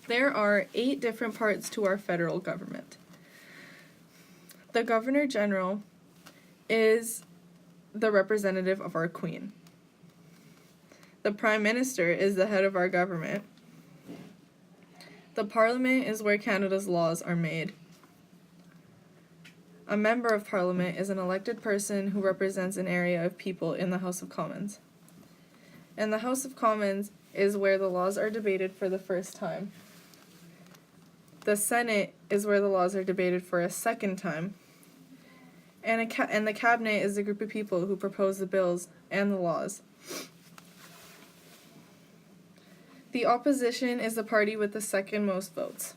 There are 8 different parts to our federal government. The Governor General is the representative of our Queen. The Prime Minister is the head of our government. The Parliament is where Canada's laws are made. A member of Parliament is an elected person who represents an area of people in the House of Commons. And the House of Commons is where the laws are debated for the first time. The Senate is where the laws are debated for a second time. And the Cabinet is a group of people who propose the bills and the laws. The opposition is the party with the second most votes.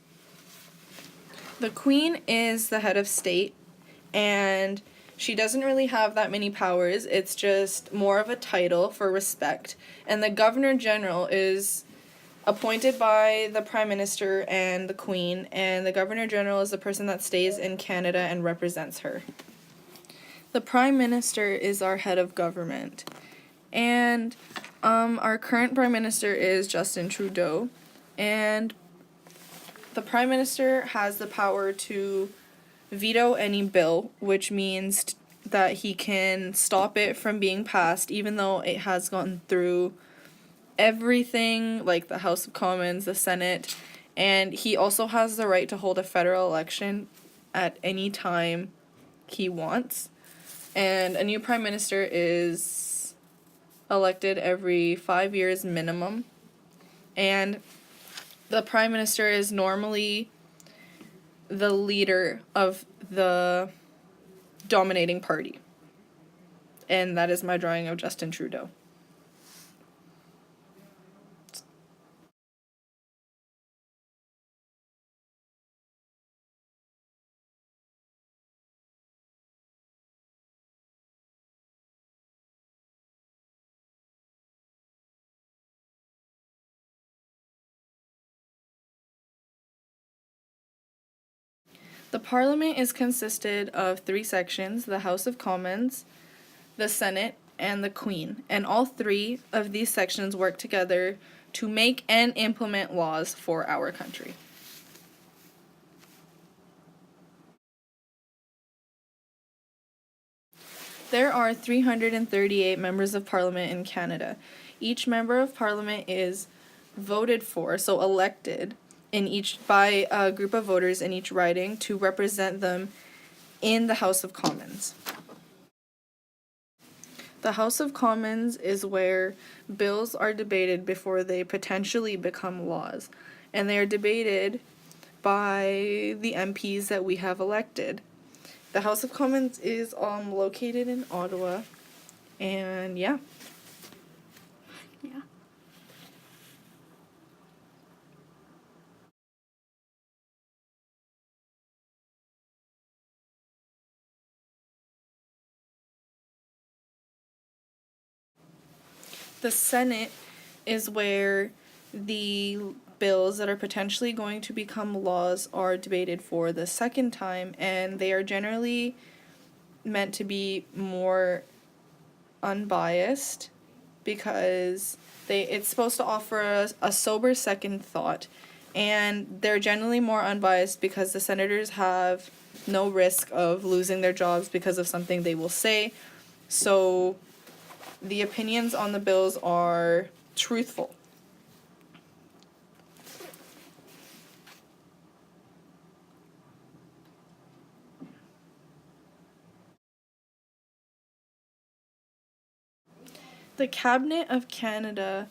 The Queen is the head of state, and she doesn't really have that many powers. It's just more of a title for respect. And the Governor General is appointed by the Prime Minister and the Queen, and the Governor General is the person that stays in Canada and represents her. The Prime Minister is our head of government, and our current Prime Minister is Justin Trudeau, and the Prime Minister has the power to veto any bill, which means that he can stop it from being passed even though it has gone through everything, like the House of Commons, the Senate, and he also has the right to hold a federal election at any time he wants. And a new Prime Minister is elected every 5 years minimum, and the Prime Minister is normally the leader of the dominating party. And that is my drawing of Justin Trudeau. The Parliament is consisted of 3 sections: the House of Commons, the Senate, and the Queen. And all 3 of these sections work together to make and implement laws for our country. There are 338 members of Parliament in Canada. Each member of Parliament is voted for, so elected, by a group of voters in each riding to represent them in the House of Commons. The House of Commons is where bills are debated before they potentially become laws, and they are debated by the MPs that we have elected. The House of Commons is located in Ottawa, and yeah. The Senate is where the bills that are potentially going to become laws are debated for the second time, and they are generally meant to be more unbiased because it's supposed to offer a sober second thought, and they're generally more unbiased because the senators have no risk of losing their jobs because of something they will say. So the opinions on the bills are truthful. The Cabinet of Canada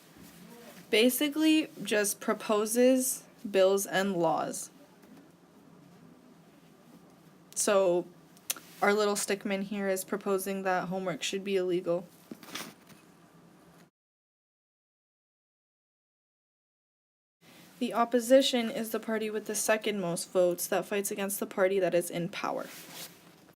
basically just proposes bills and laws. So our little stickman here is proposing that homework should be illegal. The opposition is the party with the second most votes that fights against the party that is in power.